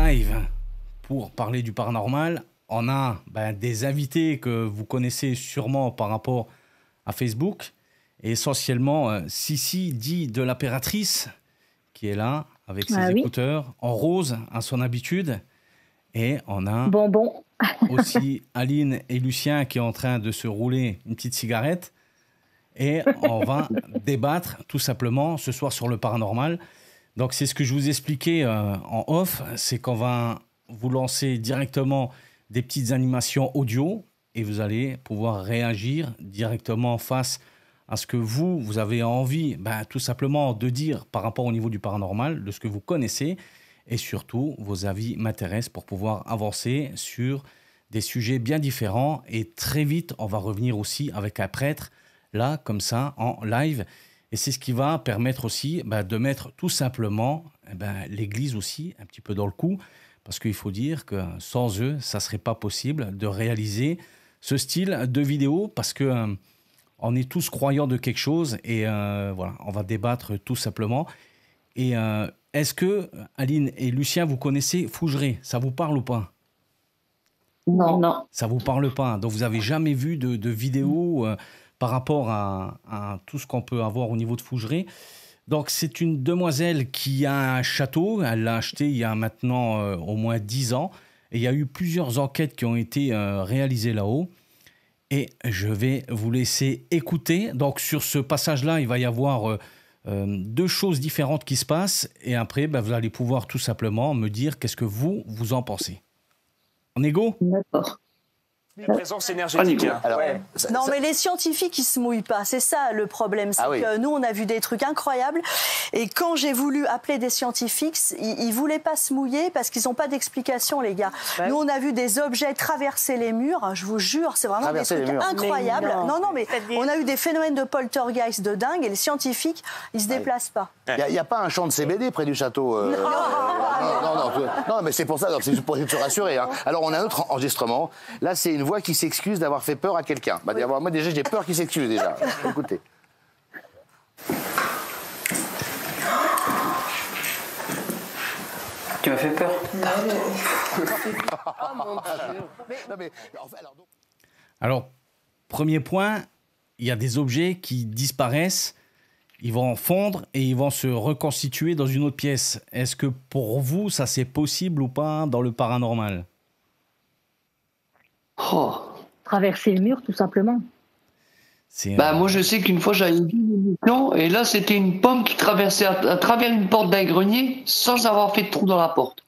live pour parler du paranormal. On a des invités que vous connaissez sûrement par rapport à Facebook. Et essentiellement, Sissi dit de l'impératrice, qui est là avec ses écouteurs, en rose à son habitude. Et on a aussi Aline et Lucien qui est en train de se rouler une petite cigarette. Et on va débattre tout simplement ce soir sur le paranormal. Donc c'est ce que je vous expliquais en off, c'est qu'on va vous lancer directement des petites animations audio et vous allez pouvoir réagir directement face à ce que vous avez envie tout simplement de dire par rapport au niveau du paranormal, de ce que vous connaissez, et surtout vos avis m'intéressent pour pouvoir avancer sur des sujets bien différents. Et très vite, on va revenir aussi avec un prêtre, là, comme ça, en live. Et c'est ce qui va permettre aussi de mettre tout simplement l'Église aussi un petit peu dans le coup, parce qu'il faut dire que sans eux, ça ne serait pas possible de réaliser ce style de vidéo, parce que on est tous croyants de quelque chose, et voilà, on va débattre tout simplement. Et est-ce que, Aline et Lucien, vous connaissez Fougeray? Ça vous parle ou pas? Non. Non. Ça vous parle pas? Donc vous n'avez jamais vu de vidéo par rapport à tout ce qu'on peut avoir au niveau de Fougeray. Donc c'est une demoiselle qui a un château, elle l'a acheté il y a maintenant au moins 10 ans, et il y a eu plusieurs enquêtes qui ont été réalisées là-haut, et je vais vous laisser écouter. Donc sur ce passage-là, il va y avoir deux choses différentes qui se passent, et après vous allez pouvoir tout simplement me dire qu'est-ce que vous en pensez. En égo? D'accord. Une présence énergétique. Alors, non, mais les scientifiques, ils se mouillent pas. C'est ça le problème. C'est que nous, on a vu des trucs incroyables. Et quand j'ai voulu appeler des scientifiques, ils voulaient pas se mouiller parce qu'ils ont pas d'explication, les gars. Nous, on a vu des objets traverser les murs. Je vous jure, c'est vraiment des trucs incroyables. Non, mais on a eu des phénomènes de poltergeist de dingue, et les scientifiques, ils se déplacent pas. Il n'y a pas un champ de CBD près du château Non, mais c'est pour ça, c'est juste pour te rassurer. Hein. Alors, on a un autre enregistrement. Là, c'est une voix qui s'excuse d'avoir fait peur à quelqu'un. Moi, déjà, j'ai peur qu'il s'excuse, déjà. Écoutez. Tu m'as fait peur. Oh mon Dieu. Alors, premier point, il y a des objets qui disparaissent, ils vont fondre et ils vont se reconstituer dans une autre pièce. Est-ce que pour vous, ça c'est possible ou pas dans le paranormal? Traverser le mur, tout simplement. Moi, je sais qu'une fois, j'avais vu une émission, et là, c'était une pomme qui traversait à travers une porte d'un grenier sans avoir fait de trou dans la porte.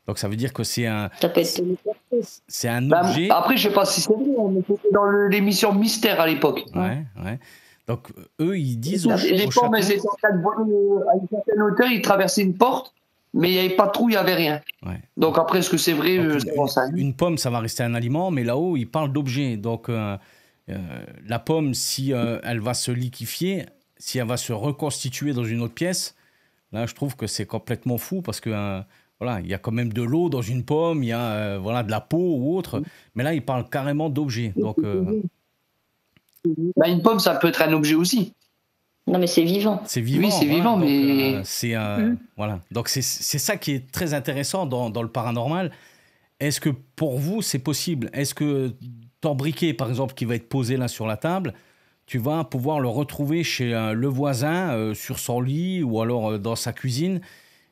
Donc, ça veut dire que c'est un... Ça peut être... C'est un objet... Après, je sais pas si c'est vrai, mais c'était dans l'émission Mystère à l'époque. Ouais. Donc, eux, ils disent... Les pommes, elles étaient en train de voler à une certaine hauteur, ils traversaient une porte, mais il n'y avait pas de trou, il n'y avait rien. Ouais. Donc après, est-ce que c'est vrai? Une pomme, ça va rester un aliment, mais là-haut, ils parlent d'objets. Donc, la pomme, si elle va se liquéfier, si elle va se reconstituer dans une autre pièce, là, je trouve que c'est complètement fou, parce que il y a quand même de l'eau dans une pomme, il y a de la peau ou autre, mais là, ils parlent carrément d'objets. Donc, une pomme, ça peut être un objet aussi. Non, mais c'est vivant. C'est vivant. Oui, c'est vivant, donc, mais... voilà. Donc, c'est ça qui est très intéressant dans le paranormal. Est-ce que pour vous, c'est possible? Est-ce que ton briquet, par exemple, qui va être posé là sur la table, tu vas pouvoir le retrouver chez le voisin, sur son lit, ou alors dans sa cuisine,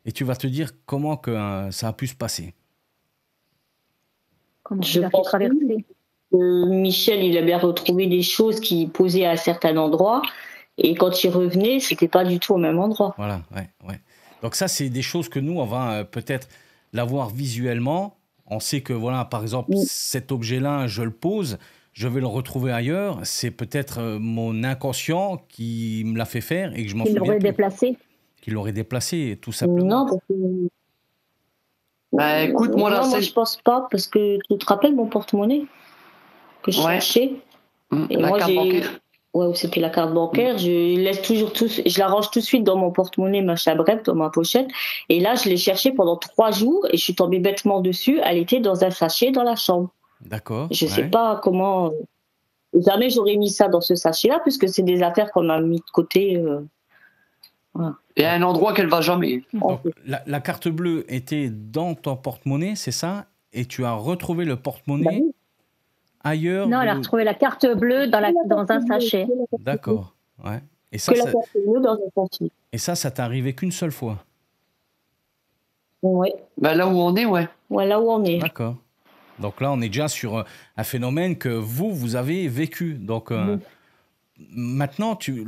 et tu vas te dire comment que ça a pu se passer? Comment tu l'as fait traverser? Michel, il a bien retrouvé des choses qui posaient à un certain endroit. Et quand il revenait, c'était pas du tout au même endroit. Voilà, ouais. Donc ça, c'est des choses que nous, on va peut-être l'avoir visuellement. On sait que, par exemple, cet objet-là, je le pose, je vais le retrouver ailleurs. C'est peut-être mon inconscient qui me l'a fait faire et que je m'en souviens plus. Qu'il l'aurait déplacé, tout simplement. Non, parce que... écoute, moi, moi, je pense pas, parce que tu te rappelles mon porte-monnaie que je cherchais? Et la carte bancaire. Ouais, c'était la carte bancaire. Je la range tout de suite dans mon porte-monnaie, machin bref, dans ma pochette. Et là, je l'ai cherchée pendant 3 jours et je suis tombée bêtement dessus. Elle était dans un sachet dans la chambre. D'accord. Je sais pas comment. Jamais j'aurais mis ça dans ce sachet-là, puisque c'est des affaires qu'on a mis de côté. Et à un endroit qu'elle va jamais. Donc, la carte bleue était dans ton porte-monnaie, c'est ça? Et tu as retrouvé le porte-monnaie ailleurs? Non, elle a retrouvé la carte bleue dans un sachet. D'accord. Ouais. Et Que la carte bleue dans un sachet. Et ça t'est arrivé qu'une seule fois? Oui. Bah, là où on est, ouais. Ouais, là où on est. D'accord. Donc là, on est déjà sur un phénomène que vous avez vécu. Donc maintenant, tu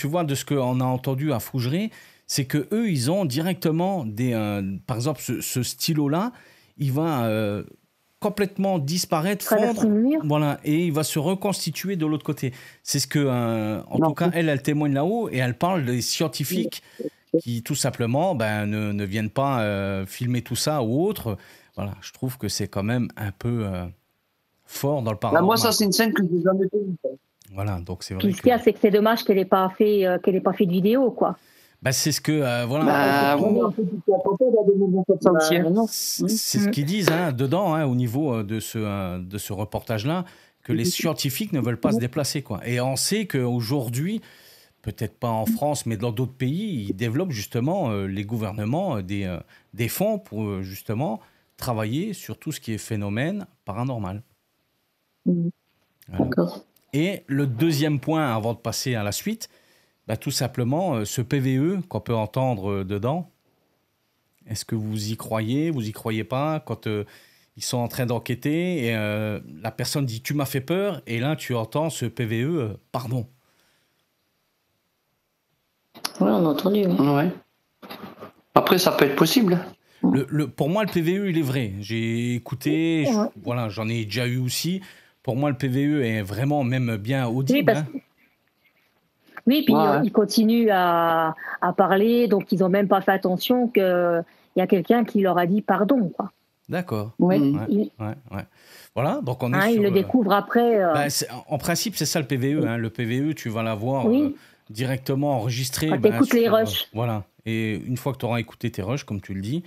vois, de ce qu'on a entendu à Fougeray, c'est que eux, ils ont directement par exemple, ce stylo-là, il va complètement disparaître, fondre, voilà, et il va se reconstituer de l'autre côté. C'est ce que, en tout cas, elle témoigne là-haut, et elle parle des scientifiques qui, tout simplement, ne viennent pas filmer tout ça ou autre. Voilà, je trouve que c'est quand même un peu fort dans le paranormal. Moi, ça, c'est une scène que je n'ai jamais vue. Voilà, donc c'est vrai. Puis ce qu'il y a, c'est que c'est dommage qu'elle n'ait pas fait de vidéo, quoi. C'est ce que c'est ce qu'ils disent dedans, au niveau de ce reportage-là, que les scientifiques ne veulent pas se déplacer, quoi. Et on sait qu'aujourd'hui, peut-être pas en France, mais dans d'autres pays, ils développent justement les gouvernements des fonds pour justement travailler sur tout ce qui est phénomène paranormal. Voilà. D'accord. Et le deuxième point, avant de passer à la suite, tout simplement, ce PVE qu'on peut entendre dedans, est-ce que vous y croyez, vous y croyez pas, quand ils sont en train d'enquêter et la personne dit « tu m'as fait peur » et là tu entends ce PVE « pardon ». Oui, on a entendu. Ouais. Après, ça peut être possible. Pour moi, le PVE, il est vrai. J'ai écouté, voilà, j'en ai déjà eu aussi. Pour moi, le PVE est vraiment même bien audible. Oui, puis ils continuent à parler, donc ils n'ont même pas fait attention qu'il y a quelqu'un qui leur a dit pardon, quoi. D'accord. Ouais. Voilà, donc on est ils le découvrent après. En principe, c'est ça le PVE. Le PVE, tu vas l'avoir directement enregistré. Quand tu écoutes les rushs. Voilà. Et une fois que tu auras écouté tes rushs, comme tu le dis,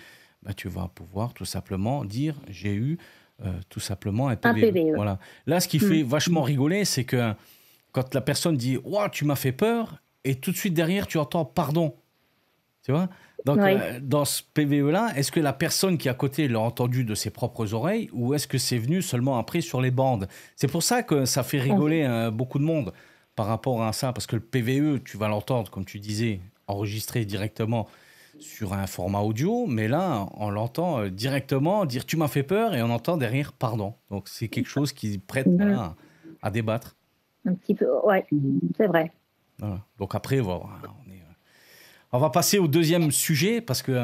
tu vas pouvoir tout simplement dire « j'ai eu tout simplement un PVE ». Voilà. Là, ce qui fait vachement rigoler, c'est que quand la personne dit « Ouah, tu m'as fait peur », et tout de suite derrière, tu entends « pardon ». Tu vois ? Donc, dans ce PVE-là, est-ce que la personne qui est à côté l'a entendu de ses propres oreilles ou est-ce que c'est venu seulement après sur les bandes ? C'est pour ça que ça fait rigoler beaucoup de monde par rapport à ça, parce que le PVE, tu vas l'entendre, comme tu disais, enregistré directement sur un format audio, mais là, on l'entend directement dire « tu m'as fait peur » et on entend derrière « pardon ». Donc, c'est quelque chose qui prête à débattre. Un petit peu, c'est vrai. Voilà. Donc après, on va passer au deuxième sujet, parce que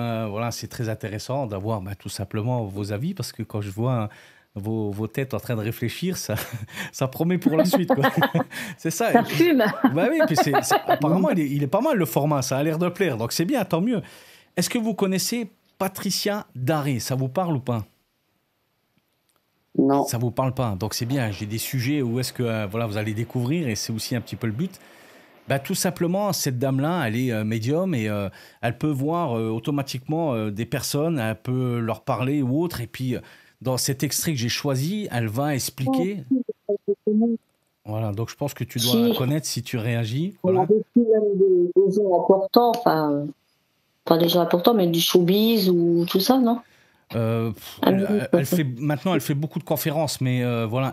c'est très intéressant d'avoir tout simplement vos avis, parce que quand je vois vos têtes en train de réfléchir, ça promet pour la suite, quoi. C'est ça. Ça fume. Oui, puis apparemment, il est pas mal le format, ça a l'air de plaire, donc c'est bien, tant mieux. Est-ce que vous connaissez Patricia Daré? Ça vous parle ou pas? Non. Ça vous parle pas, donc c'est bien. J'ai des sujets où est-ce que vous allez découvrir, et c'est aussi un petit peu le but. Tout simplement, cette dame-là, elle est médium et elle peut voir automatiquement des personnes, elle peut leur parler ou autre. Et puis, dans cet extrait que j'ai choisi, elle va expliquer. Voilà, donc je pense que tu dois la connaître si tu réagis. Voilà. On a vécu des gens importants, enfin, pas des gens importants, mais du showbiz ou tout ça, non? Maintenant, elle fait beaucoup de conférences, mais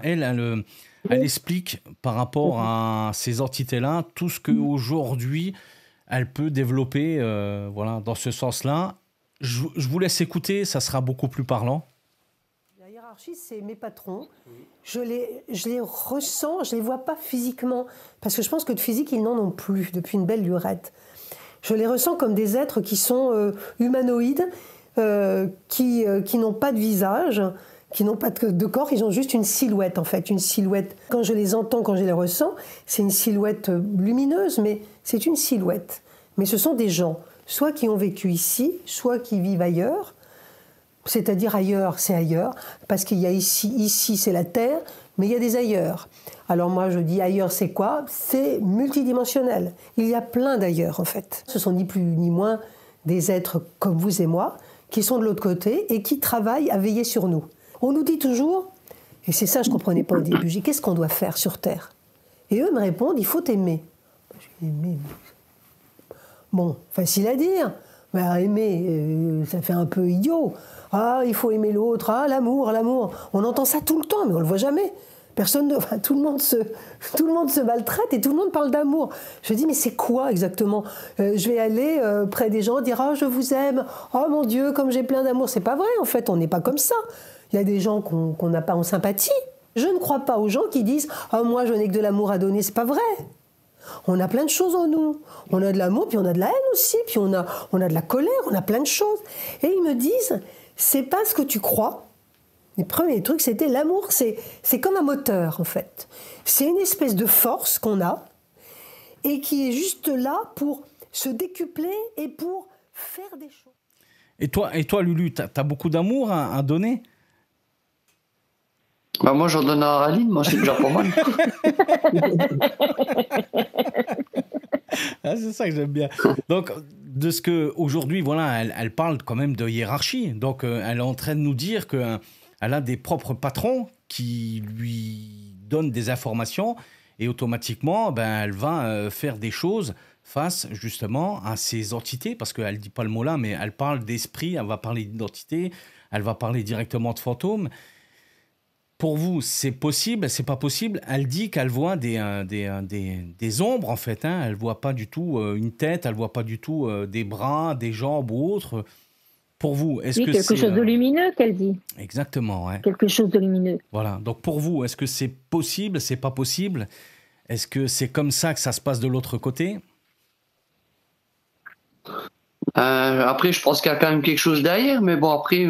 elle explique par rapport à ces entités-là tout ce qu'aujourd'hui elle peut développer dans ce sens-là. Je vous laisse écouter, ça sera beaucoup plus parlant. La hiérarchie, c'est mes patrons. Je les ressens, je ne les vois pas physiquement, parce que je pense que de physique, ils n'en ont plus depuis une belle lurette. Je les ressens comme des êtres qui sont humanoïdes, qui n'ont pas de visage, qui n'ont pas de corps, ils ont juste une silhouette en fait, une silhouette. Quand je les entends, quand je les ressens, c'est une silhouette lumineuse, mais c'est une silhouette. Mais ce sont des gens, soit qui ont vécu ici, soit qui vivent ailleurs. C'est-à-dire ailleurs, c'est ailleurs, parce qu'il y a ici c'est la Terre, mais il y a des ailleurs. Alors moi je dis ailleurs c'est quoi? C'est multidimensionnel. Il y a plein d'ailleurs en fait. Ce sont ni plus ni moins des êtres comme vous et moi, qui sont de l'autre côté et qui travaillent à veiller sur nous. On nous dit toujours, et c'est ça je ne comprenais pas au début, j'ai dit qu'est-ce qu'on doit faire sur Terre? Et eux me répondent, il faut aimer. Je dis, aimer. Bon, facile à dire. Mais aimer, ça fait un peu idiot. Ah, il faut aimer l'autre. Ah, l'amour, l'amour. On entend ça tout le temps, mais on le voit jamais. Tout le monde se maltraite et tout le monde parle d'amour. Je dis, mais c'est quoi exactement? Je vais aller près des gens dire, je vous aime. Oh mon Dieu, comme j'ai plein d'amour. C'est pas vrai, en fait, on n'est pas comme ça. Il y a des gens qu'on n'a pas en sympathie. Je ne crois pas aux gens qui disent, moi, je n'ai que de l'amour à donner. C'est pas vrai. On a plein de choses en nous. On a de l'amour, puis on a de la haine aussi, puis on a de la colère, on a plein de choses. Et ils me disent, c'est pas ce que tu crois. Les premiers trucs, c'était l'amour, c'est comme un moteur, en fait. C'est une espèce de force qu'on a et qui est juste là pour se décupler et pour faire des choses. Et toi Lulu, t'as beaucoup d'amour à donner? Moi, j'en donne à Aline, moi, c'est déjà pas mal. C'est ça que j'aime bien. Donc, de ce qu'aujourd'hui, voilà, elle parle quand même de hiérarchie. Donc, elle est en train de nous dire qu'elle a des propres patrons qui lui donnent des informations et automatiquement, elle va faire des choses face justement à ces entités, parce qu'elle ne dit pas le mot là, mais elle parle d'esprit, elle va parler d'identité, elle va parler directement de fantômes. Pour vous, c'est possible, c'est pas possible? Elle dit qu'elle voit des ombres, en fait. Elle voit pas du tout une tête, elle voit pas du tout des bras, des jambes ou autre. Pour vous, est-ce que quelque chose de lumineux, qu'elle dit. Exactement, ouais. Quelque chose de lumineux. Voilà. Donc pour vous, est-ce que c'est possible, c'est pas possible? Est-ce que c'est comme ça que ça se passe de l'autre côté? Après, je pense qu'il y a quand même quelque chose derrière, mais bon, après...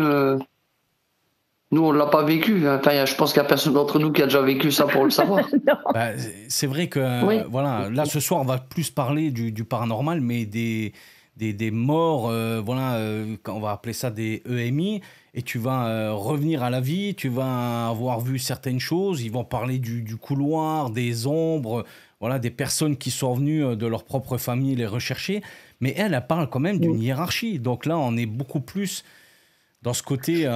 Nous, on ne l'a pas vécu. Enfin, je pense qu'il n'y a personne d'entre nous qui a déjà vécu ça pour le savoir. C'est vrai que, oui. Voilà, là, ce soir, on va plus parler du paranormal, mais des morts, on va appeler ça des EMI, et tu vas revenir à la vie, tu vas avoir vu certaines choses, ils vont parler du couloir, des ombres, voilà, des personnes qui sont venues de leur propre famille les rechercher, mais elle parle quand même d'une hiérarchie. Donc là, on est beaucoup plus dans ce côté...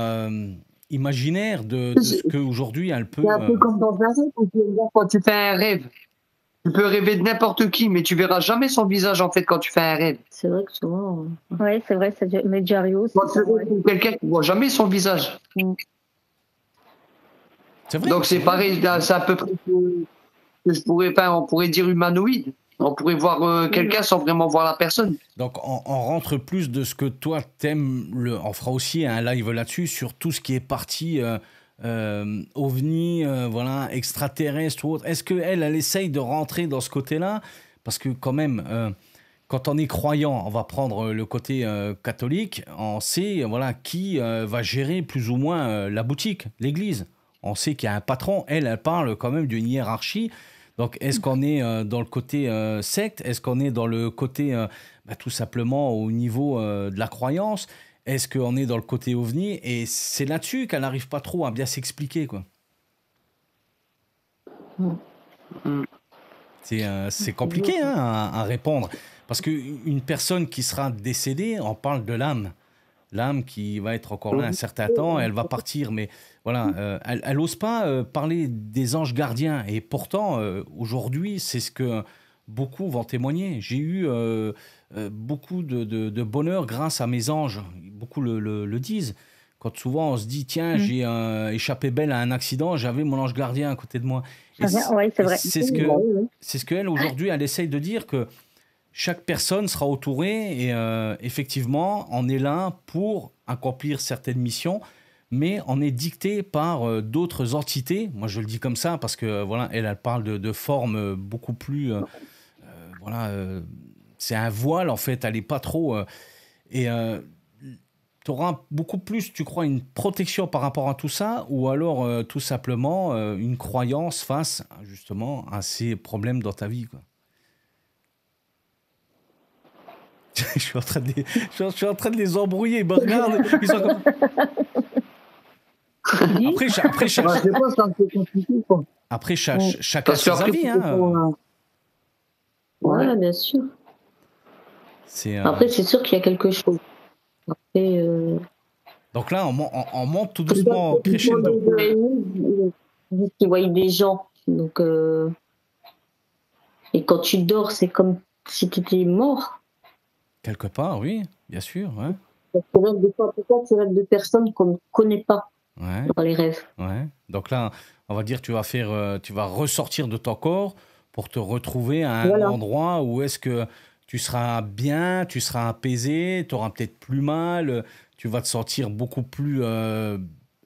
imaginaire de ce qu'aujourd'hui elle peut... C'est un peu comme dans un rêve, quand tu fais un rêve. Tu peux rêver de n'importe qui, mais tu verras jamais son visage en fait quand tu fais un rêve. C'est vrai que souvent... Oui, c'est vrai, ça m'est déjà arrivé aussi. Quand tu rêves quelqu'un, tu ne vois jamais son visage. C'est vrai. Donc c'est pareil, c'est à peu près on pourrait dire humanoïde. On pourrait voir quelqu'un sans vraiment voir la personne. Donc, on rentre plus de ce que toi t'aimes. On fera aussi un live là-dessus sur tout ce qui est parti ovni, extraterrestre ou autre. Est-ce qu'elle essaye de rentrer dans ce côté-là? Parce que quand même, quand on est croyant, on va prendre le côté catholique, on sait qui va gérer plus ou moins la boutique, l'église. On sait qu'il y a un patron. Elle parle quand même d'une hiérarchie. Donc, est-ce qu'on est dans le côté secte? Est-ce qu'on est dans le côté, tout simplement, au niveau de la croyance? Est-ce qu'on est dans le côté ovni? Et c'est là-dessus qu'elle n'arrive pas trop à bien s'expliquer, quoi. C'est compliqué à répondre. Parce qu'une personne qui sera décédée, on parle de l'âme. L'âme qui va être encore là un certain temps, elle va partir, mais voilà, elle n'ose pas parler des anges gardiens. Et pourtant, aujourd'hui, c'est ce que beaucoup vont témoigner. J'ai eu beaucoup de bonheur grâce à mes anges. Beaucoup le disent. Quand souvent on se dit, tiens, j'ai échappé belle à un accident, j'avais mon ange gardien à côté de moi. Oui, c'est vrai. C'est ce qu'elle, aujourd'hui, elle essaye de dire que chaque personne sera entourée et effectivement, on est là pour accomplir certaines missions, mais on est dicté par d'autres entités. Moi, je le dis comme ça parce que elle parle de formes beaucoup plus... c'est un voile, en fait, elle n'est pas trop... tu auras beaucoup plus, tu crois, une protection par rapport à tout ça, ou alors tout simplement une croyance face, justement, à ces problèmes dans ta vie, quoi. Je suis en train de les embrouiller. Ils me regardent. Ils sont comme... Après, chacun ses avis. Ouais, bien sûr. Après, c'est sûr qu'il y a quelque chose. Après, Donc là, on monte tout doucement crescendo. Ils voient des gens. Donc, et quand tu dors, c'est comme si tu étais mort. Quelque part, oui, bien sûr. Ouais. Parce que là, des fois, peut-être, tu rêves de personnes qu'on ne connaît pas dans les rêves. Ouais. Donc là, on va dire, tu vas ressortir de ton corps pour te retrouver à un endroit où est-ce que tu seras bien, tu seras apaisé, tu auras peut-être plus mal, tu vas te sentir beaucoup plus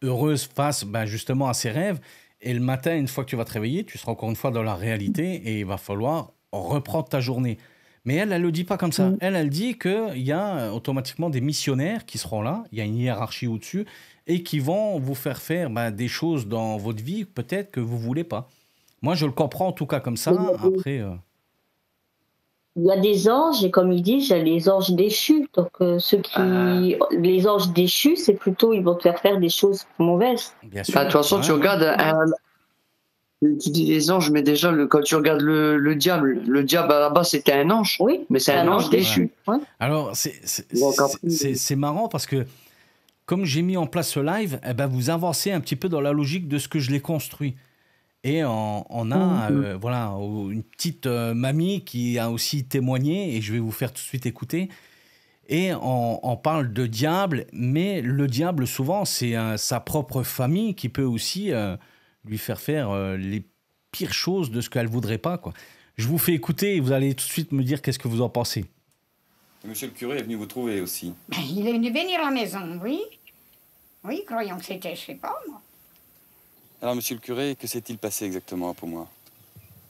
heureuse face justement à ces rêves. Et le matin, une fois que tu vas te réveiller, tu seras encore une fois dans la réalité et il va falloir reprendre ta journée. Mais elle ne le dit pas comme ça. Elle dit qu'il y a automatiquement des missionnaires qui seront là, il y a une hiérarchie au-dessus, et qui vont vous faire faire des choses dans votre vie peut-être que vous ne voulez pas. Moi, je le comprends en tout cas comme ça. Après, il y a des anges, et comme ils disent, il y a les anges déchus. Donc, les anges déchus, c'est plutôt, ils vont te faire des choses mauvaises. Bien sûr. De toute façon, tu regardes, tu dis les anges, mais déjà, quand tu regardes le diable à la base, c'était un ange. Oui, mais c'est un ange déchu. Ouais. Alors, c'est marrant parce que, comme j'ai mis en place ce live, vous avancez un petit peu dans la logique de ce que je l'ai construit. Et on a une petite mamie qui a aussi témoigné, et je vais vous faire tout de suite écouter. Et on parle de diable, mais le diable, souvent, c'est sa propre famille qui peut aussi lui faire les pires choses de ce qu'elle ne voudrait pas, quoi. Je vous fais écouter et vous allez tout de suite me dire qu'est-ce que vous en pensez. Monsieur le curé est venu vous trouver aussi. Il est venu bénir la maison, oui. Oui, croyons que c'était, je sais pas, moi. Alors, monsieur le curé, que s'est-il passé exactement pour moi?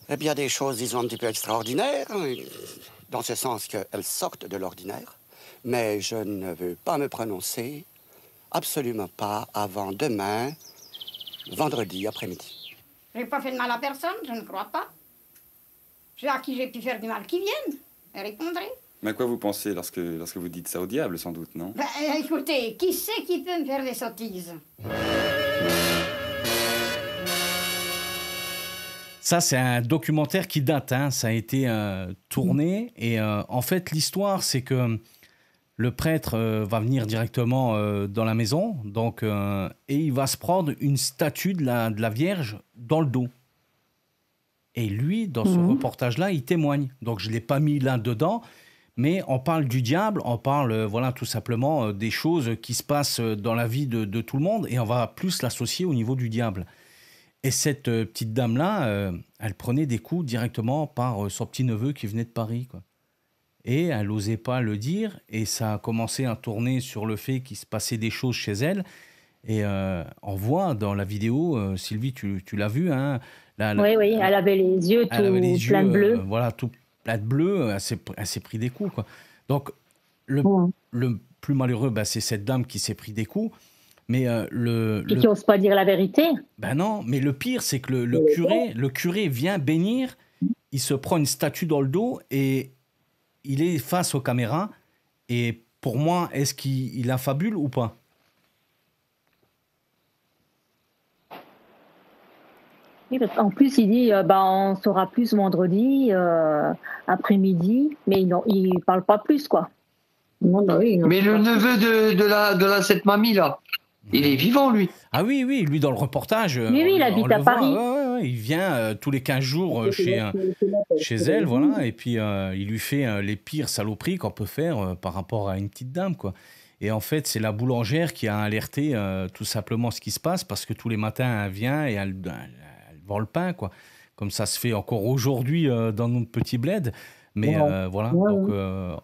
Eh bien, des choses, disons, un petit peu extraordinaires, dans ce sens qu'elles sortent de l'ordinaire. Mais je ne veux pas me prononcer, absolument pas, avant demain, vendredi après-midi. Je n'ai pas fait de mal à personne, je ne crois pas. Ceux à qui j'ai pu faire du mal qui viennent, je répondrai. Mais à quoi vous pensez lorsque vous dites ça au diable, sans doute, non? Écoutez, qui c'est qui peut me faire des sottises? Ça, c'est un documentaire qui date, hein. Ça a été tourné. Et en fait, l'histoire, c'est que le prêtre va venir directement dans la maison, donc, et il va se prendre une statue de la Vierge dans le dos. Et lui, dans ce reportage-là, il témoigne. Donc, je ne l'ai pas mis là-dedans, mais on parle du diable, on parle tout simplement des choses qui se passent dans la vie de tout le monde, et on va plus l'associer au niveau du diable. Et cette petite dame-là, elle prenait des coups directement par son petit-neveu qui venait de Paris, quoi. Et elle n'osait pas le dire, et ça a commencé à tourner sur le fait qu'il se passait des choses chez elle. Et on voit dans la vidéo, Sylvie, tu l'as vu, hein, oui, elle avait les yeux tout plein de bleu. Tout plein de bleu, elle s'est pris des coups, quoi. Donc, le plus malheureux, c'est cette dame qui s'est pris des coups. Mais et qui n'ose pas dire la vérité. Ben non, mais le pire, c'est que le curé vient bénir, il se prend une statue dans le dos et il est face aux caméras. Et pour moi, est-ce qu'il affabule ou pas? Oui, parce qu'en plus, il dit on saura plus vendredi après-midi, mais il ne parle pas plus, quoi. Non, mais le neveu de cette mamie-là, il est vivant, lui. Ah oui, lui, dans le reportage. Oui, il habite à Paris. Il vient tous les 15 jours chez elle, voilà, et puis il lui fait les pires saloperies qu'on peut faire par rapport à une petite dame, quoi. Et en fait, c'est la boulangère qui a alerté tout simplement ce qui se passe, parce que tous les matins, elle vient et elle vend le pain, quoi. Comme ça se fait encore aujourd'hui dans notre petit bled. Mais voilà. Donc,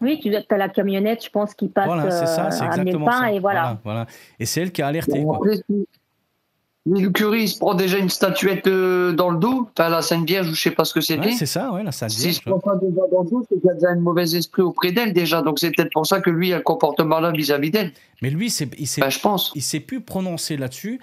oui, tu as la camionnette, je pense, qui passe c'est ça, c'est amener le pain, ça. et voilà. Et c'est elle qui a alerté, quoi. Le curé, il se prend déjà une statuette dans le dos, la Sainte Vierge, je ne sais pas ce que c'était. Ouais, c'est ça, la Sainte Vierge. Si je prends ça déjà dans le dos, c'est qu'il y a déjà un mauvais esprit auprès d'elle déjà, donc c'est peut-être pour ça que lui a un comportement là vis-à-vis d'elle. Mais lui, je pense. Il s'est plus prononcé là-dessus,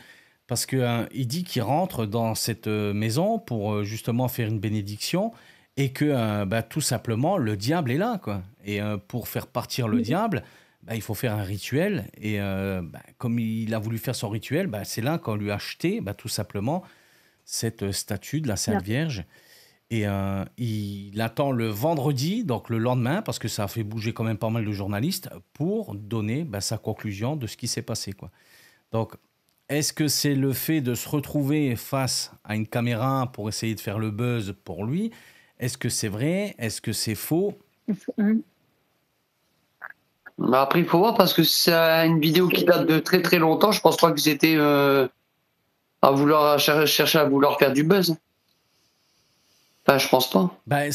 parce qu'il dit qu'il rentre dans cette maison pour justement faire une bénédiction, et que tout simplement, le diable est là, quoi. Et pour faire partir le diable, il faut faire un rituel. Et comme il a voulu faire son rituel, c'est là qu'on lui a acheté tout simplement cette statue de la Sainte Vierge. Et il attend le vendredi, donc le lendemain, parce que ça a fait bouger quand même pas mal de journalistes, pour donner sa conclusion de ce qui s'est passé, quoi. Donc, est-ce que c'est le fait de se retrouver face à une caméra pour essayer de faire le buzz pour lui? Est-ce que c'est vrai? Est-ce que c'est faux? Mais après, il faut voir parce que c'est une vidéo qui date de très très longtemps. Je pense pas qu'ils étaient à vouloir chercher à vouloir faire du buzz. Enfin, je pense pas. Ben,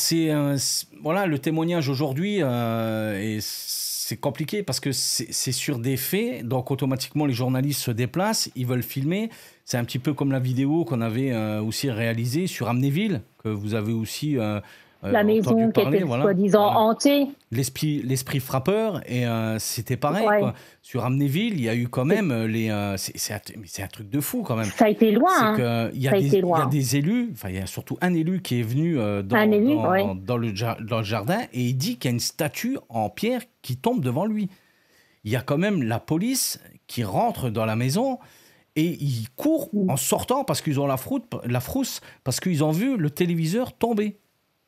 voilà, le témoignage aujourd'hui, et c'est compliqué parce que c'est sur des faits, donc automatiquement les journalistes se déplacent, ils veulent filmer. C'est un petit peu comme la vidéo qu'on avait aussi réalisée sur Amnéville, que vous avez aussi la maison qui était soi-disant hantée. L'esprit frappeur, et c'était pareil. Ouais. Quoi. Sur Amnéville, il y a eu quand même c'est un truc de fou quand même. Ça a été loin. Il y a des élus, enfin il y a surtout un élu qui est venu dans le jardin, et il dit qu'il y a une statue en pierre qui tombe devant lui. Il y a quand même la police qui rentre dans la maison et ils courent en sortant parce qu'ils ont la frousse, parce qu'ils ont vu le téléviseur tomber.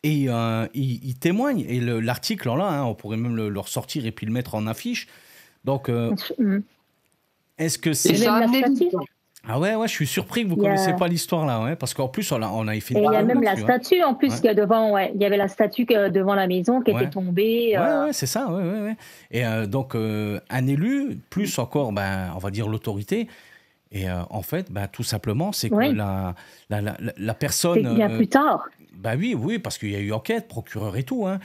Et ils témoignent. Et l'article, là, on pourrait même le ressortir et puis le mettre en affiche. Donc, est-ce que c'est... Ah ouais, je suis surpris que vous ne connaissiez pas l'histoire, là. Ouais, parce qu'en plus, on a fait... Et il y a même la statue, en plus, qu'il y a devant. Ouais. Il y avait la statue devant la maison qui était tombée. Ouais, c'est ça. Ouais. Et donc, un élu, plus encore, on va dire l'autorité... Et en fait, tout simplement, c'est que la personne... C'est bien plus tard. Oui, parce qu'il y a eu enquête, procureur et tout. Hein.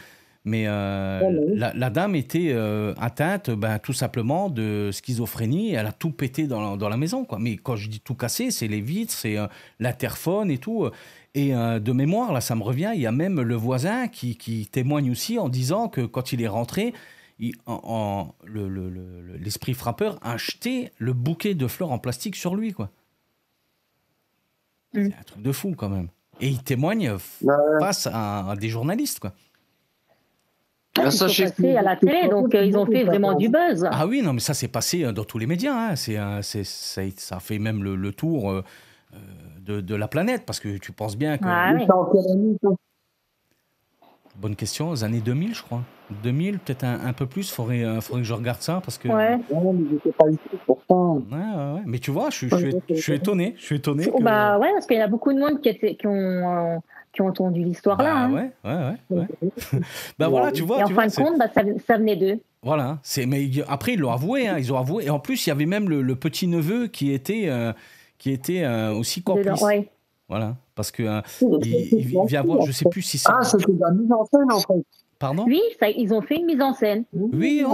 Mais la dame était atteinte tout simplement de schizophrénie. Elle a tout pété dans la maison. Quoi. Mais quand je dis tout cassé, c'est les vitres, c'est l'interphone et tout. Et de mémoire, là, ça me revient, il y a même le voisin qui témoigne aussi en disant que quand il est rentré... l'esprit frappeur a jeté le bouquet de fleurs en plastique sur lui, quoi. C'est un truc de fou, quand même. Et il témoigne face à des journalistes, quoi. Ils sont passés à la télé, donc ils ont fait vraiment du buzz. Ah oui, non, mais ça s'est passé dans tous les médias. Hein. Ça a fait même le tour de la planète, parce que tu penses bien que... Ah, oui. Bonne question, aux années 2000, je crois. 2000, peut-être un peu plus, faudrait que je regarde ça, parce que... Ouais. Non, mais j'étais pas ici pourtant. Ouais. Mais tu vois, je suis étonné. Que... ouais, parce qu'il y a beaucoup de monde qui ont entendu l'histoire là. Hein. Ouais. Voilà, tu vois. Et en fin de compte, ça venait d'eux. Voilà. Mais après, ils l'ont avoué. Hein, ils ont avoué. Et en plus, il y avait même le petit-neveu qui était aussi complice. Ouais. Voilà. Parce que il vient voir, je sais plus si c'est... Ah, c'était de la mise en scène, en fait. Pardon ? Oui, ils ont fait une mise en scène. Oui,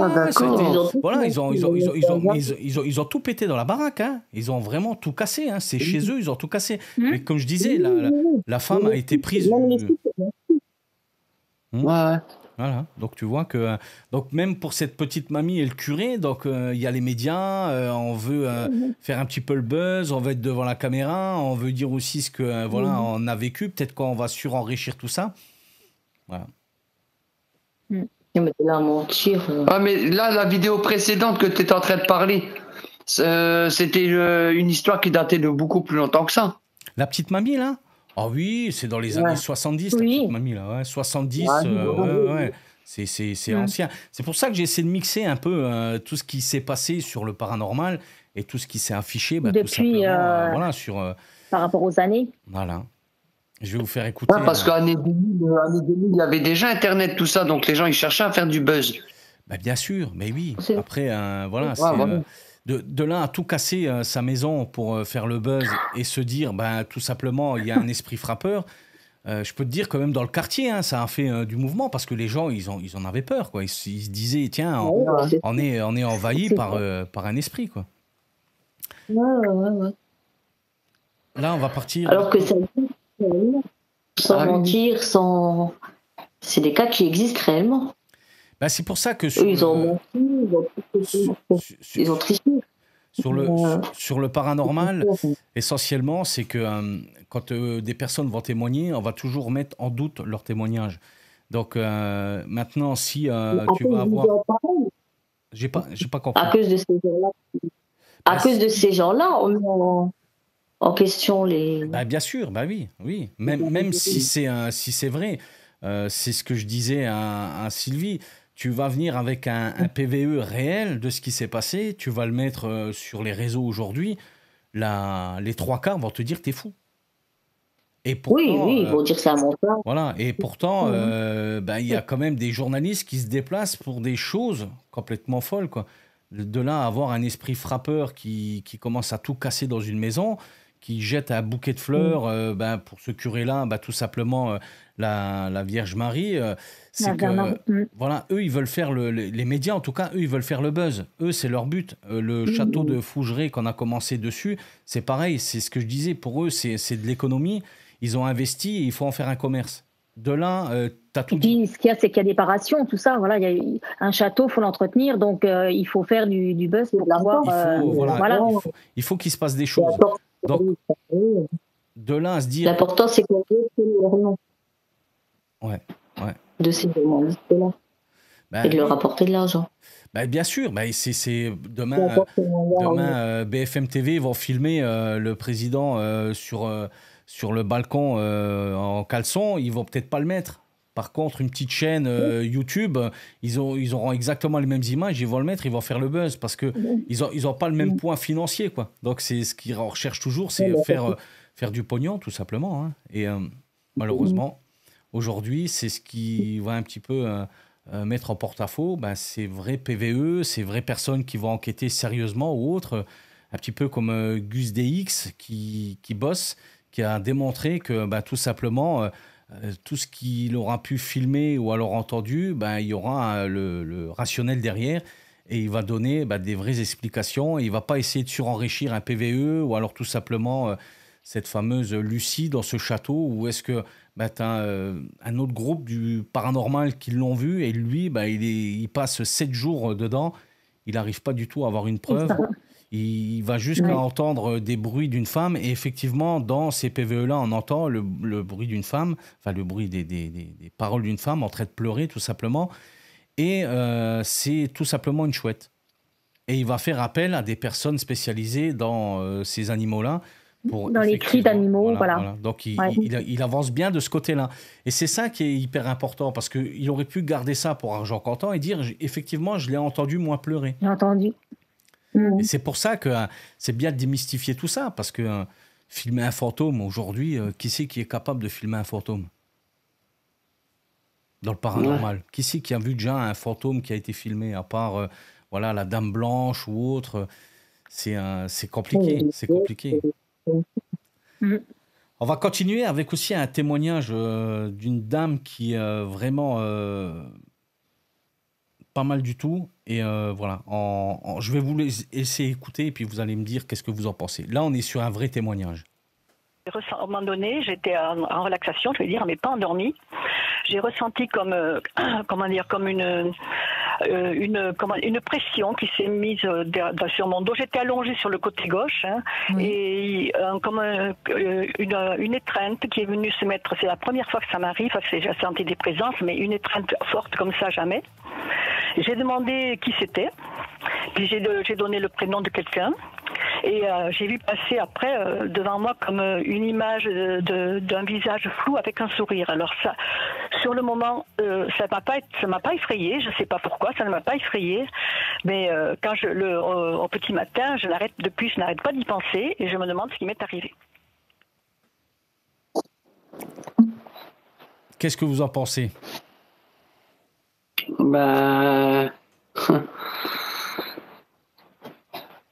ils ont tout pété dans la baraque. Hein. Ils ont vraiment tout cassé. Hein. C'est chez eux, ils ont tout cassé. Mais comme je disais, la femme a été prise... Voilà, donc tu vois que donc même pour cette petite mamie et le curé, donc il y a les médias, on veut faire un petit peu le buzz, on veut être devant la caméra, on veut dire aussi ce que on a vécu, peut-être qu'on va surenrichir tout ça. Voilà. Mais là, la vidéo précédente que tu étais en train de parler, c'était une histoire qui datait de beaucoup plus longtemps que ça. La petite mamie là ? Ah oui, c'est dans les années 70, la petite mamie, là. 70, c'est ancien. C'est pour ça que j'ai essayé de mixer un peu tout ce qui s'est passé sur le paranormal et tout ce qui s'est affiché, depuis, tout simplement, sur... par rapport aux années. Voilà. Je vais vous faire écouter... parce qu'année 2000, il y avait déjà Internet, tout ça, donc les gens, ils cherchaient à faire du buzz. Bien sûr, mais oui. Après, de là à tout casser sa maison pour faire le buzz et se dire, tout simplement, il y a un esprit frappeur, je peux te dire que même dans le quartier, hein, ça a fait du mouvement parce que les gens, ils en avaient peur. Quoi. Ils se disaient, tiens, on est envahi par un esprit. Quoi. Ouais. Là, on va partir... Alors que ça sans mentir, c'est des cas qui existent réellement. C'est pour ça que... Ils ont triché. Sur le paranormal, essentiellement, c'est que quand des personnes vont témoigner, on va toujours mettre en doute leur témoignage. Donc maintenant, si tu vas avoir... J'ai pas compris. À cause de ces gens-là, on met en question les... bien sûr, oui. Même si c'est vrai, c'est ce que je disais à Sylvie. Tu vas venir avec un PVE réel de ce qui s'est passé, tu vas le mettre sur les réseaux aujourd'hui, les trois quarts vont te dire que t'es fou. Et pourtant, oui, ils vont dire ça à mon père. Voilà, et pourtant, il y a quand même des journalistes qui se déplacent pour des choses complètement folles, quoi. De là à avoir un esprit frappeur qui commence à tout casser dans une maison, qui jette un bouquet de fleurs pour ce curé-là, tout simplement la Vierge Marie, c'est que, voilà, eux, ils veulent faire, les médias en tout cas, eux, ils veulent faire le buzz. Eux, c'est leur but. Le château de Fougeray qu'on a commencé dessus, c'est pareil, c'est ce que je disais, pour eux, c'est de l'économie. Ils ont investi et il faut en faire un commerce. De là, tu as tout dit. Ce qu'il y a, c'est qu'il y a des parations, tout ça. Voilà, il y a un château, il faut l'entretenir, donc il faut faire du buzz pour l'avoir. Il faut qu'il se passe des choses. Donc, de là à se dire. L'important, c'est qu'on veut le nom. Ouais. De ces journalistes-là. Et de leur apporter de l'argent. Bien sûr, demain BFM TV vont filmer le président sur le balcon en caleçon, ils vont peut-être pas le mettre. Par contre, une petite chaîne YouTube, ils auront exactement les mêmes images, ils vont le mettre, ils vont faire le buzz parce que ils ont pas le même point financier, quoi. Donc c'est ce qu'ils recherchent toujours, c'est faire du pognon tout simplement, hein. Et malheureusement, aujourd'hui, c'est ce qui va un petit peu mettre en porte-à-faux ces vrais PVE, ces vraies personnes qui vont enquêter sérieusement ou autres, un petit peu comme Gus DX qui bosse, qui a démontré que tout simplement, tout ce qu'il aura pu filmer ou alors entendu, il y aura le rationnel derrière et il va donner des vraies explications. Et il ne va pas essayer de surenrichir un PVE ou alors tout simplement cette fameuse Lucie dans ce château, ou est-ce que tu as un autre groupe du paranormal qui l'ont vu et lui, il passe 7 jours dedans, il n'arrive pas du tout à avoir une preuve. Il va jusqu'à entendre des bruits d'une femme. Et effectivement, dans ces PVE-là, on entend le bruit d'une femme, enfin le bruit des paroles d'une femme en train de pleurer, tout simplement. Et c'est tout simplement une chouette. Et il va faire appel à des personnes spécialisées dans ces animaux-là. Dans les cris d'animaux, voilà. Donc, il avance bien de ce côté-là. Et c'est ça qui est hyper important, parce qu'il aurait pu garder ça pour argent comptant et dire, effectivement, je l'ai entendu, moi, pleurer. J'ai entendu. Et c'est pour ça que c'est bien de démystifier tout ça, parce que filmer un fantôme, aujourd'hui, qui c'est qui est capable de filmer un fantôme dans le paranormal? Qui c'est qui a vu déjà un fantôme qui a été filmé, à part la Dame Blanche ou autre? C'est compliqué, c'est compliqué. On va continuer avec aussi un témoignage d'une dame qui est vraiment pas mal du tout. Et voilà, je vais vous laisser écouter et puis vous allez me dire qu'est-ce que vous en pensez. Là, on est sur un vrai témoignage. À un moment donné, j'étais en relaxation, je vais dire, mais pas endormie. J'ai ressenti comme une pression qui s'est mise sur mon dos. J'étais allongée sur le côté gauche, et comme une étreinte qui est venue se mettre. C'est la première fois que ça m'arrive, j'ai senti des présences, mais une étreinte forte comme ça, jamais. J'ai demandé qui c'était, puis j'ai donné le prénom de quelqu'un. Et j'ai vu passer après devant moi comme une image d'un visage flou avec un sourire. Alors ça, sur le moment, ça m'a pas effrayée. Je sais pas pourquoi, ça ne m'a pas effrayée. Mais quand au petit matin, je n'arrête pas d'y penser et je me demande ce qui m'est arrivé. Qu'est-ce que vous en pensez?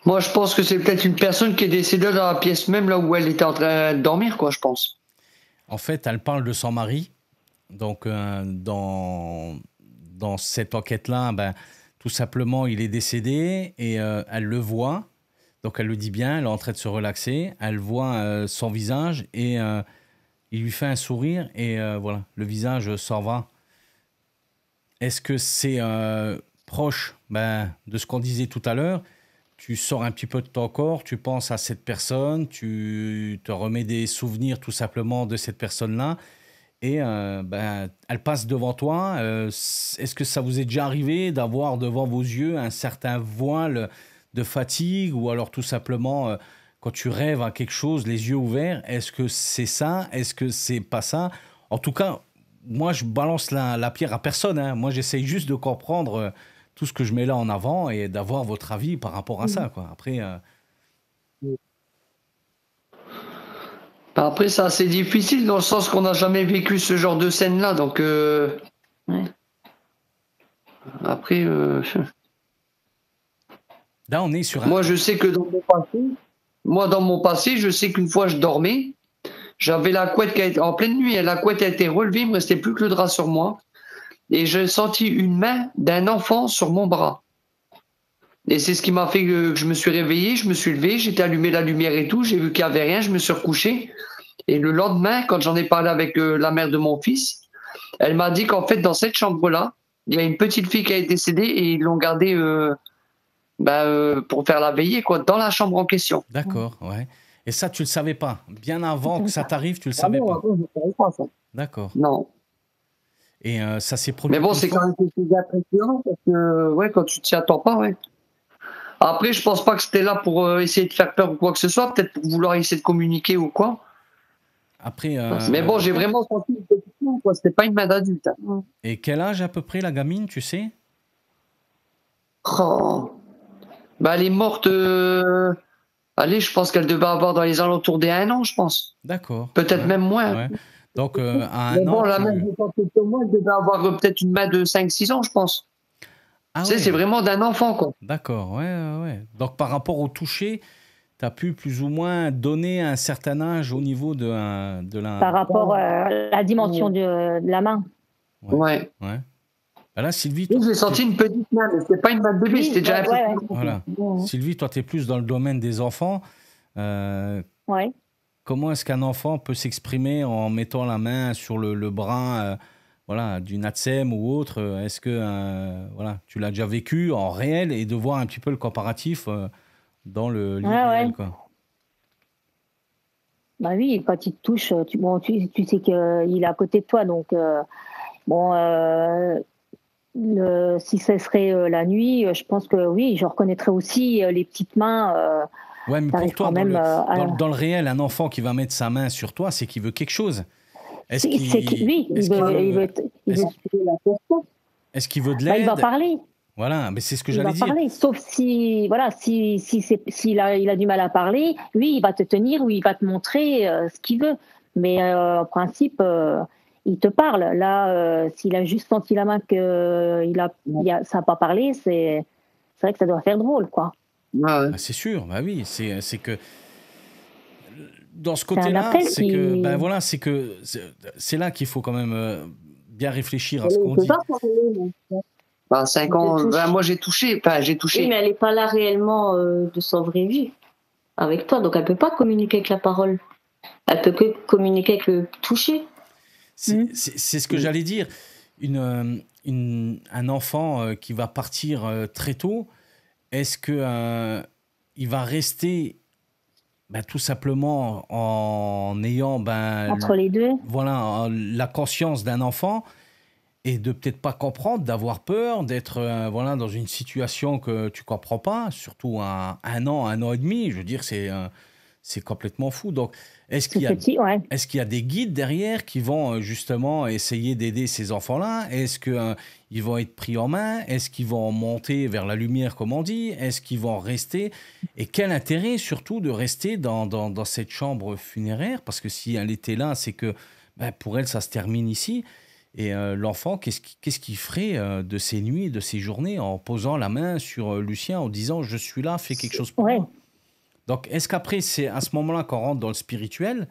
Moi, je pense que c'est peut-être une personne qui est décédée dans la pièce même là où elle était en train de dormir, quoi, je pense. En fait, elle parle de son mari. Donc, dans cette enquête-là, tout simplement, il est décédé et elle le voit. Donc, elle le dit bien, elle est en train de se relaxer. Elle voit son visage et il lui fait un sourire et voilà, le visage s'en va. Est-ce que c'est proche de ce qu'on disait tout à l'heure? Tu sors un petit peu de ton corps, tu penses à cette personne, tu te remets des souvenirs tout simplement de cette personne-là et elle passe devant toi. Est-ce que ça vous est déjà arrivé d'avoir devant vos yeux un certain voile de fatigue ou alors tout simplement quand tu rêves à quelque chose, les yeux ouverts, est-ce que c'est ça? Est-ce que c'est pas ça? En tout cas, moi je balance la pierre à personne, hein. Moi j'essaye juste de comprendre tout ce que je mets là en avant et d'avoir votre avis par rapport à ça, quoi. Après, Après, c'est assez difficile dans le sens qu'on n'a jamais vécu ce genre de scène-là. Donc, après, là, on est sur moi, je sais que dans mon passé, je sais qu'une fois, je dormais. J'avais la couette en pleine nuit. La couette a été relevée. Il ne me restait plus que le drap sur moi. Et j'ai senti une main d'un enfant sur mon bras. Et c'est ce qui m'a fait que je me suis réveillé, je me suis levé, j'ai allumé la lumière et tout, j'ai vu qu'il n'y avait rien, je me suis recouché. Et le lendemain, quand j'en ai parlé avec la mère de mon fils, elle m'a dit qu'en fait, dans cette chambre-là, il y a une petite fille qui est décédée et ils l'ont gardée pour faire la veillée, quoi, dans la chambre en question. D'accord, ouais. Et ça, tu le savais pas. Bien avant que ça t'arrive, tu le savais pas. D'accord. Non. Et ça s'est produit. Mais bon, c'est quand même quelque chose d'impressionnant parce que, quand tu t'y attends pas, ouais. Après, je pense pas que c'était là pour essayer de faire peur ou quoi que ce soit, peut-être pour vouloir essayer de communiquer ou quoi. Après. Mais bon, j'ai vraiment senti une petite main, quoi. C'était pas une main d'adulte. Hein. Et quel âge à peu près la gamine, tu sais? Oh. Bah, elle est morte. Allez, je pense qu'elle devait avoir dans les alentours des 1 an, je pense. D'accord. Peut-être même moins. Ouais. Donc, à 1 Mais bon, an. la main de moi, elle devait avoir peut-être une main de 5-6 ans, je pense. Ah, tu sais, ouais. c'est vraiment d'un enfant, quoi. D'accord, ouais. Donc, par rapport au toucher, tu as pu plus ou moins donner un certain âge au niveau de la... Par rapport à la dimension de la main. Ouais. Là, Sylvie... J'ai senti une petite main, mais c'était pas une main de bébé, c'était déjà un peu... Voilà. Sylvie, toi, tu es plus dans le domaine des enfants. Comment est-ce qu'un enfant peut s'exprimer en mettant la main sur le bras du Natsem ou autre? Est-ce que tu l'as déjà vécu en réel et de voir un petit peu le comparatif dans le réel, quoi. Bah oui, quand il te touche, tu sais qu'il est à côté de toi. Donc, si ce serait la nuit, je pense que oui, je reconnaîtrais aussi les petites mains. Ouais, mais pour toi, dans le réel, un enfant qui va mettre sa main sur toi, c'est qu'il veut quelque chose. Est-ce qu'il veut de l'aide? Il va parler. Voilà, mais c'est ce que j'allais dire. Il va parler, sauf s'il a du mal à parler, lui, il va te tenir ou il va te montrer ce qu'il veut. Mais en principe, il te parle. Là, s'il a juste senti la main que ça n'a pas parlé, c'est vrai que ça doit faire drôle, quoi. Ah, c'est sûr, bah oui, c'est que dans ce côté-là, c'est là qu'il faut quand même bien réfléchir à ce qu'on dit. 5 ans, moi j'ai touché. Oui, mais elle n'est pas là réellement de son vrai vie avec toi, donc elle ne peut pas communiquer avec la parole. Elle peut que communiquer avec le toucher. C'est ce que j'allais dire. Un enfant qui va partir très tôt, est-ce que il va rester tout simplement en ayant entre les deux, voilà, la conscience d'un enfant et de peut-être pas comprendre, d'avoir peur, d'être dans une situation que tu comprends pas, surtout à 1 an, 1 an et demi, je veux dire, c'est complètement fou. Donc, est-ce qu'il y a des guides derrière qui vont justement essayer d'aider ces enfants-là? Est-ce qu'ils vont être pris en main? Est-ce qu'ils vont monter vers la lumière, comme on dit? Est-ce qu'ils vont rester? Et quel intérêt surtout de rester dans cette chambre funéraire? Parce que si elle était là, c'est que pour elle, ça se termine ici. Et l'enfant, qu'est-ce qu'il ferait de ses nuits, de ses journées en posant la main sur Lucien, en disant « je suis là, fais quelque chose pour moi ». Donc, est-ce qu'après, c'est à ce moment-là qu'on rentre dans le spirituel?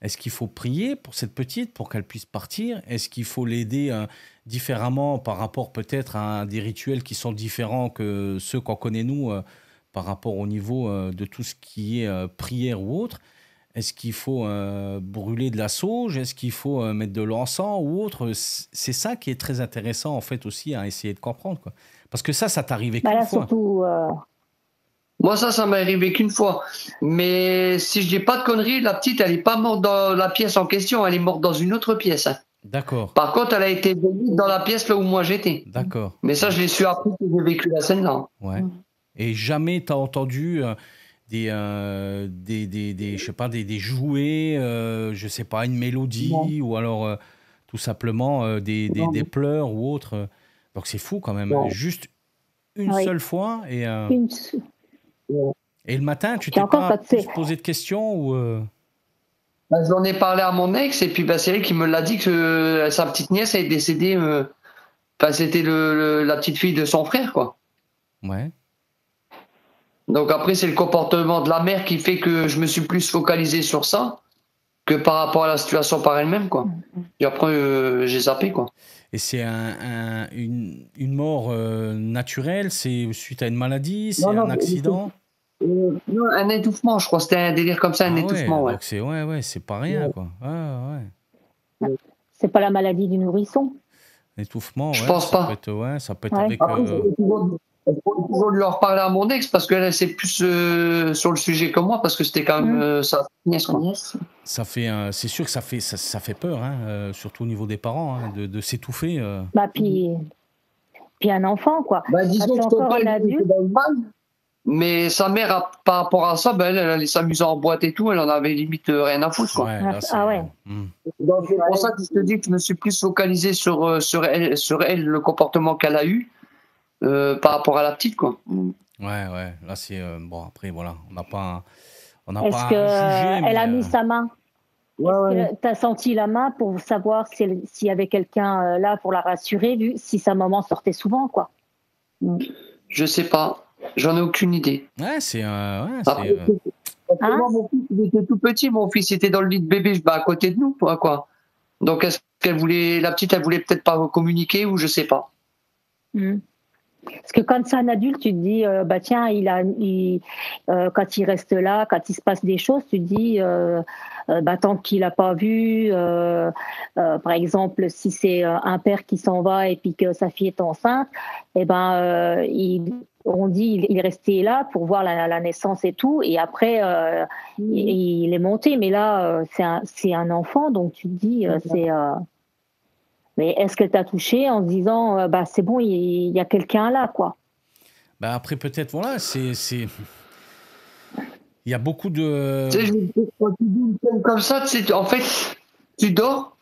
Est-ce qu'il faut prier pour cette petite, pour qu'elle puisse partir? Est-ce qu'il faut l'aider différemment par rapport peut-être à des rituels qui sont différents que ceux qu'on connaît nous par rapport au niveau de tout ce qui est prière ou autre? Est-ce qu'il faut brûler de la sauge? Est-ce qu'il faut mettre de l'encens ou autre? C'est ça qui est très intéressant en fait aussi à essayer de comprendre, quoi. Parce que ça t'est arrivé qu'une fois. Surtout, moi, ça m'est arrivé qu'une fois. Mais si je dis pas de conneries, la petite, elle n'est pas morte dans la pièce en question, elle est morte dans une autre pièce. D'accord. Par contre, elle a été veillée dans la pièce là où moi j'étais. D'accord. Mais ça, je l'ai su après que j'ai vécu la scène là. Ouais. Et jamais tu as entendu je sais pas, des jouets, je sais pas, une mélodie ou alors tout simplement des pleurs ou autre. Donc c'est fou quand même. Juste une seule fois et... Et le matin, tu t'es pas posé de questions ou Bah, j'en ai parlé à mon ex, et puis bah, c'est elle qui me l'a dit que sa petite nièce est décédée. C'était la petite fille de son frère, quoi. Ouais. Donc après, c'est le comportement de la mère qui fait que je me suis plus focalisé sur ça que par rapport à la situation par elle-même, quoi. Et après, j'ai zappé, quoi. Et c'est une mort naturelle? C'est suite à une maladie? C'est un accident? Non, un étouffement, je crois. C'était un délire comme ça, un étouffement, ouais. Donc c'est pas rien, quoi. Ouais. C'est pas la maladie du nourrisson? L'étouffement, je pense pas. Ça peut être avec... Après, il faut toujours lui en reparler à mon ex parce qu'elle c'est plus sur le sujet que moi parce que c'était quand même sa nièce. Ça fait, c'est sûr que ça fait peur, hein, surtout au niveau des parents, hein, de s'étouffer. Bah puis un enfant, quoi. Bah, disons que encore un adulte. Mais sa mère, par rapport à ça, elle allait s'amuser en boîte et tout, elle en avait limite rien à foutre, quoi. Ouais, là, ouais. Donc c'est pour ça que je te dis que je me suis plus focalisé sur elle, le comportement qu'elle a eu. Par rapport à la petite, quoi. Ouais. Là, c'est... bon, après, voilà. On n'a pas Est-ce qu'elle a mis sa main? Est-ce que tu as senti la main pour savoir s'il y avait quelqu'un là pour la rassurer, si sa maman sortait souvent, quoi? Je sais pas. J'en ai aucune idée. Ouais, c'est... Après, moi, mon fils, il était tout petit. Mon fils était dans le lit de bébé à côté de nous, quoi. Donc, est-ce qu'elle voulait... La petite, elle voulait peut-être pas communiquer ou je sais pas. Parce que quand c'est un adulte, tu te dis, bah tiens, quand il reste là, quand il se passe des choses, tu te dis, bah tant qu'il n'a pas vu, par exemple, si c'est un père qui s'en va et puis que sa fille est enceinte, eh ben, on dit il est resté là pour voir la naissance et tout, et après il est monté, mais là c'est un enfant, donc tu te dis c'est mais est-ce qu'elle t'a touché en se disant bah c'est bon, il y a quelqu'un là, quoi? Bah après peut-être voilà, c'est il y a beaucoup de... Quand tu dis comme ça, en fait tu dors,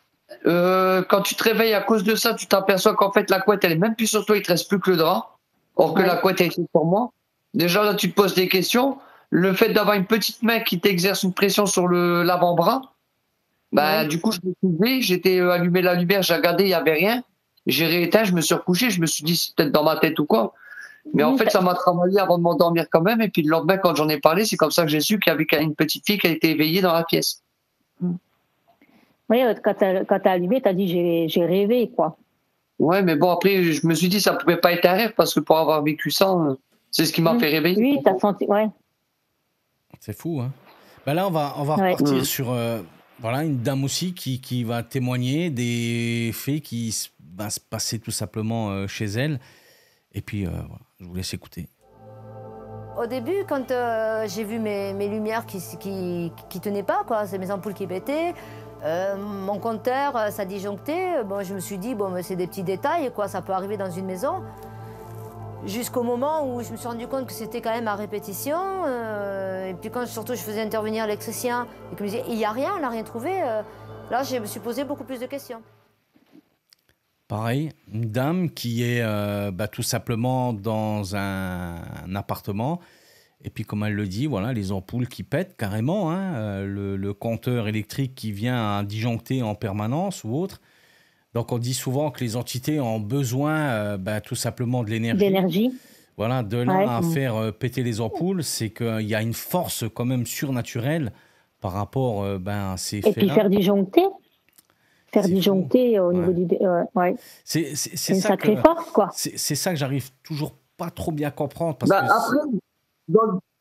quand tu te réveilles à cause de ça, tu t'aperçois qu'en fait la couette elle est même plus sur toi, il te reste plus que le drap, or que la couette est sur moi. Déjà là tu te poses des questions, le fait d'avoir une petite main qui t'exerce une pression sur l'avant-bras. Du coup, je me suis levé, j'étais allumé la lumière, j'ai regardé, il n'y avait rien. J'ai rééteint, je me suis recouché, je me suis dit, c'est peut-être dans ma tête ou quoi. Mais en fait, ça m'a travaillé avant de m'endormir quand même. Et puis le lendemain, quand j'en ai parlé, c'est comme ça que j'ai su qu'il y avait une petite fille qui a été éveillée dans la pièce. Oui, quand t'as allumé, t'as dit, j'ai rêvé, quoi. Ouais, mais bon, après, je me suis dit, ça pouvait pas être un rêve, parce que pour avoir vécu ça, c'est ce qui m'a fait réveiller. Oui, t'as senti, ouais. C'est fou, hein. Ben là, on va repartir sur... Voilà, une dame aussi qui va témoigner des faits qui va se passer tout simplement chez elle. Et puis, voilà, je vous laisse écouter. Au début, quand j'ai vu mes lumières qui tenaient pas, quoi, c'est mes ampoules qui pétaient, mon compteur, ça disjonctait, bon, je me suis dit, bon, c'est des petits détails, quoi, ça peut arriver dans une maison. Jusqu'au moment où je me suis rendu compte que c'était quand même à répétition. Et puis quand surtout je faisais intervenir l'électricien et qu'il me disait il n'y a rien, on n'a rien trouvé, là je me suis posé beaucoup plus de questions. Pareil, une dame qui est tout simplement dans un appartement. Et puis comme elle le dit, voilà, les ampoules qui pètent carrément, hein, le compteur électrique qui vient à disjoncter en permanence ou autre. Donc, on dit souvent que les entités ont besoin tout simplement de l'énergie. D'énergie. Voilà, de là à faire péter les ampoules, c'est qu'il y a une force quand même surnaturelle par rapport à ces faits-là. Et puis faire disjoncter. Au niveau du... C'est une sacrée force, quoi. C'est ça que j'arrive toujours pas trop bien à comprendre. Parce que après,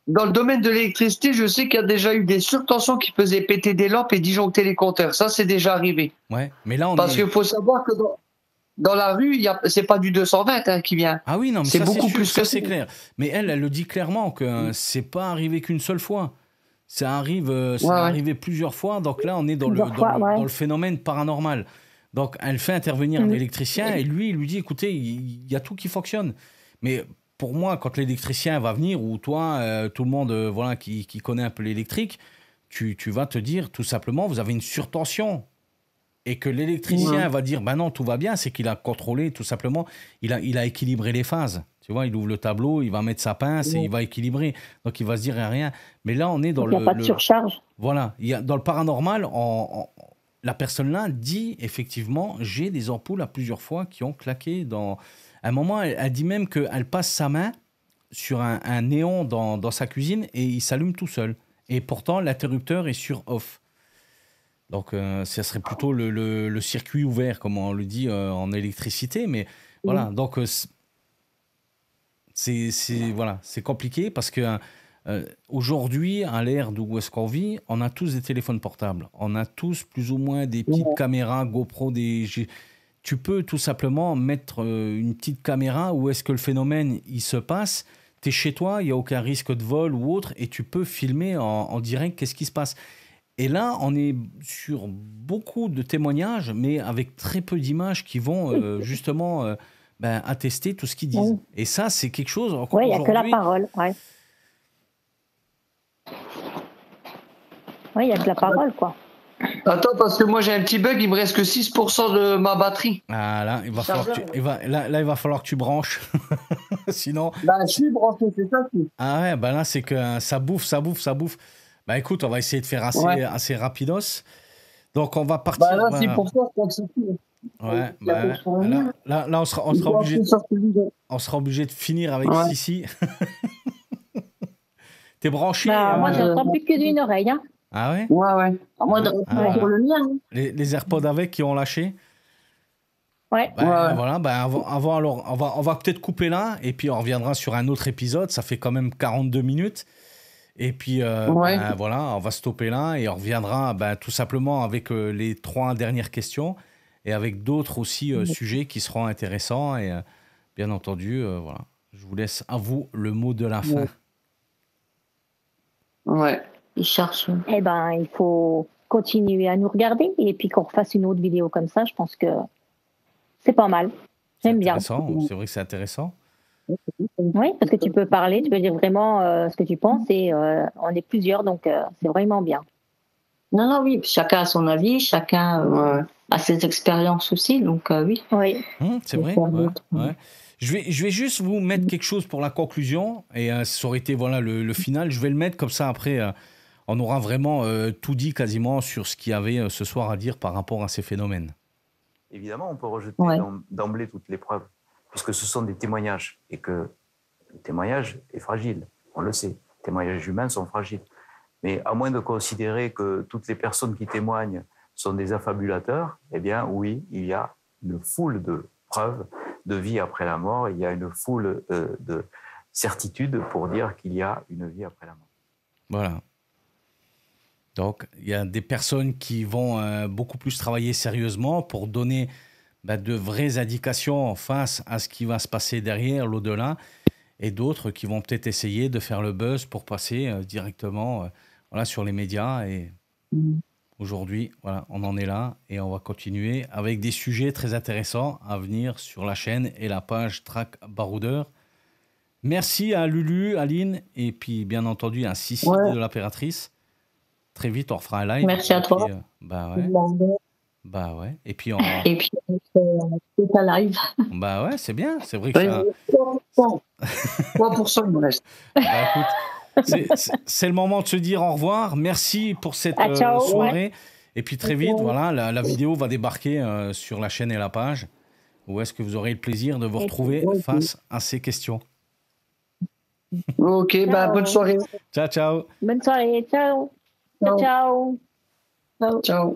dans le domaine de l'électricité, je sais qu'il y a déjà eu des surtensions qui faisaient péter des lampes et disjoncter les compteurs. Ça, c'est déjà arrivé. Ouais, mais là, parce qu'il faut savoir que dans la rue, c'est pas du 220 qui vient. Ah oui, non, mais c'est beaucoup plus que c'est clair. Mais elle le dit clairement que c'est pas arrivé qu'une seule fois. Ça arrive, arrivé plusieurs fois. Donc là, on est dans le phénomène paranormal. Donc, elle fait intervenir un électricien et lui, il lui dit, écoutez, il y a tout qui fonctionne. Mais pour moi, quand l'électricien va venir, ou toi, tout le monde qui connaît un peu l'électrique, tu vas te dire tout simplement, vous avez une surtension. et que l'électricien va dire, ben non, tout va bien, c'est qu'il a contrôlé, tout simplement, il a équilibré les phases. Tu vois, il ouvre le tableau, il va mettre sa pince et il va équilibrer. Donc, il va se dire rien. Mais là, on est dans il n'y a pas de surcharge. Voilà. Dans le paranormal, la personne-là dit, effectivement, j'ai des ampoules à plusieurs fois qui ont claqué. À un moment, elle dit même qu'elle passe sa main sur un néon dans sa cuisine et il s'allume tout seul. Et pourtant, l'interrupteur est sur off. Donc, ça serait plutôt le circuit ouvert, comme on le dit en électricité. Mais voilà, donc c'est compliqué parce que aujourd'hui, à l'ère d'où est-ce qu'on vit, on a tous des téléphones portables. On a tous plus ou moins des petites caméras GoPro. Tu peux tout simplement mettre une petite caméra où est-ce que le phénomène il se passe. Tu es chez toi, il n'y a aucun risque de vol ou autre, et tu peux filmer en direct qu'est-ce qui se passe. Et là, on est sur beaucoup de témoignages, mais avec très peu d'images qui vont justement attester tout ce qu'ils disent. Et ça, c'est quelque chose... Oui, il n'y a que la parole. Oui, il n'y a que la parole, quoi. Attends, parce que moi j'ai un petit bug, il me reste que 6% de ma batterie. Ah là, il va falloir que tu branches. Sinon... je suis branché, c'est ça. Ah ouais, là, c'est que ça bouffe. Bah écoute, on va essayer de faire assez rapidos. Donc on va partir. Là, c'est pour ça que c'est tout. Ouais, là on sera obligé de finir avec Sissi. T'es branché moi, j'entends plus que d'une oreille. Hein. Ah ouais? Ouais. Moi, pour le mien. Les AirPods avec qui ont lâché? Ouais. Voilà, alors, on va peut-être couper là et puis on reviendra sur un autre épisode. Ça fait quand même 42 minutes. Et puis, voilà, on va stopper là et on reviendra tout simplement avec les 3 dernières questions et avec d'autres aussi sujets qui seront intéressants. Et bien entendu, voilà, je vous laisse à vous le mot de la fin. Ouais, il cherche. Eh ben, il faut continuer à nous regarder et puis qu'on refasse une autre vidéo comme ça. Je pense que c'est pas mal. J'aime bien. C'est vrai que c'est intéressant. Oui, parce que tu peux parler, tu peux dire vraiment ce que tu penses et on est plusieurs, donc c'est vraiment bien. Non, oui, chacun a son avis, chacun a ses expériences aussi, donc oui. Oui. C'est vrai. Ouais. Je vais juste vous mettre quelque chose pour la conclusion et ça aurait été le final. Je vais le mettre comme ça après. On aura vraiment tout dit quasiment sur ce qu'il y avait ce soir à dire par rapport à ces phénomènes. Évidemment, on peut rejeter d'emblée toutes les preuves, puisque ce sont des témoignages, et que le témoignage est fragile, on le sait. Les témoignages humains sont fragiles. Mais à moins de considérer que toutes les personnes qui témoignent sont des affabulateurs, eh bien oui, il y a une foule de preuves de vie après la mort, il y a une foule de certitudes pour dire qu'il y a une vie après la mort. Voilà. Donc, il y a des personnes qui vont beaucoup plus travailler sérieusement pour donner de vraies indications face à ce qui va se passer derrière, l'au-delà, et d'autres qui vont peut-être essayer de faire le buzz pour passer directement sur les médias. Et aujourd'hui, on en est là et on va continuer avec des sujets très intéressants à venir sur la chaîne et la page Track Baroudeur. Merci à Lulu, Aline, et puis bien entendu à Sissi de l'Impératrice. Très vite, on refera un live. Merci à toi. Et puis on fait un live. C'est bien. C'est vrai que ça... 3% il me reste. Écoute, c'est le moment de se dire au revoir. Merci pour cette soirée. Et puis très vite, la vidéo va débarquer sur la chaîne et la page. Où est-ce que vous aurez le plaisir de vous retrouver face à ces questions. Ok, bonne soirée. Ciao. Bonne soirée, ciao. Ciao. Ciao.